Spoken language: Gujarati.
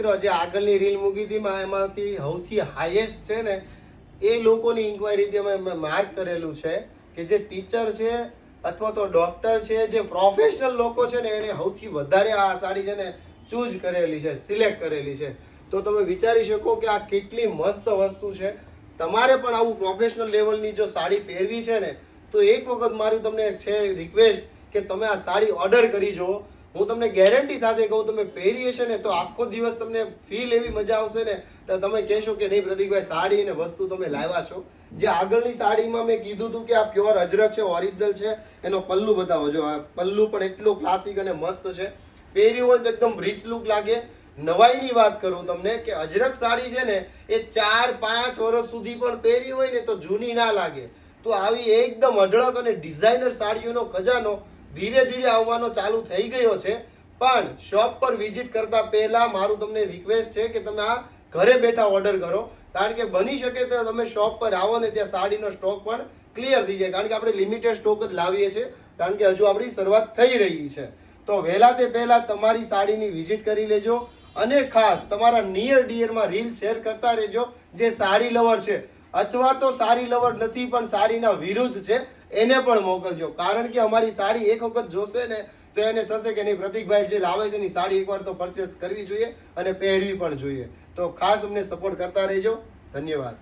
જે આગળની રીલ મૂકી હતી એમાંથી સૌથી હાઈએસ્ટ છે ને એ લોકોની ઇન્ક્વાયરીથી અમે માર્ક કરેલું છે કે જે ટીચર છે અથવા તો ડોક્ટર છે, જે પ્રોફેશનલ લોકો છે ને એને સૌથી વધારે આ સાડી છે ને ચૂઝ કરેલી છે, સિલેક્ટ કરેલી છે. તો તમે વિચારી શકો કે આ કેટલી મસ્ત વસ્તુ છે. તમારે પણ આવું પ્રોફેશનલ લેવલની જો સાડી પહેરવી છે ને તો એક વખત મારું તમને છે રિક્વેસ્ટ કે તમે આ સાડી ઓર્ડર કરી જુઓ. હું તમને ગેરંટી સાથે કહું, તમે પહેરી હશે ને તો આખો દિવસ તમને ફીલ એવી મજા આવશે ને તો તમે કહેશો કે નહીં પ્રતિકભાઈ, સાડી અને વસ્તુ તમે લાવ્યા છો. જે આગળની સાડીમાં મેં કીધું હતું કે આ પ્યોર અજરક છે, ઓરિજિનલ છે, એનો પલ્લુ બતાવો. જો આ પલ્લુ પણ એટલો ક્લાસિક અને મસ્ત છે. પહેર્યું હોય તો એકદમ રીચ લુક લાગે. નવાઈની વાત કરું તમને કે અજરક સાડી છે ને એ 4-5 વર્ષ સુધી પણ પહેરી હોય ને તો જૂની ના લાગે. તો આવી એકદમ અઢળક અને ડિઝાઇનર સાડીઓનો ખજાનો ધીરે ધીરે આવવાનો ચાલુ થઈ ગયો છે. પણ શોપ પર વિઝિટ કરતા પહેલા મારું તમને રિક્વેસ્ટ છે કે તમે આ ઘરે બેઠા ઓર્ડર કરો. કારણ કે બની શકે તો તમે શોપ પર આવો ને ત્યાં સાડીનો સ્ટોક પણ ક્લિયર થઈ જાય. કારણ કે આપણે લિમિટેડ સ્ટોક જ લાવીએ છીએ, કારણ કે હજુ આપણી શરૂઆત થઈ રહી છે. તો વહેલા તે પહેલા તમારી સાડીની વિઝિટ કરી લેજો. અને ખાસ તમારા નિયર ડિયરમાં રીલ શેર કરતા રહેજો જે સાડી લવર છે અથવા તો સાડી લવર નથી પણ સાડીના વિરુદ્ધ છે, એને પણ મોકલજો. કારણ કે અમારી સાડી એક વખત જોશે ને તો એને થશે કે નહીં, પ્રતિકભાઈ જે લાવે છે એની સાડી એકવાર તો પરચેસ કરવી જોઈએ અને પહેરવી પણ જોઈએ. તો ખાસ અમને સપોર્ટ કરતા રહેજો. ધન્યવાદ.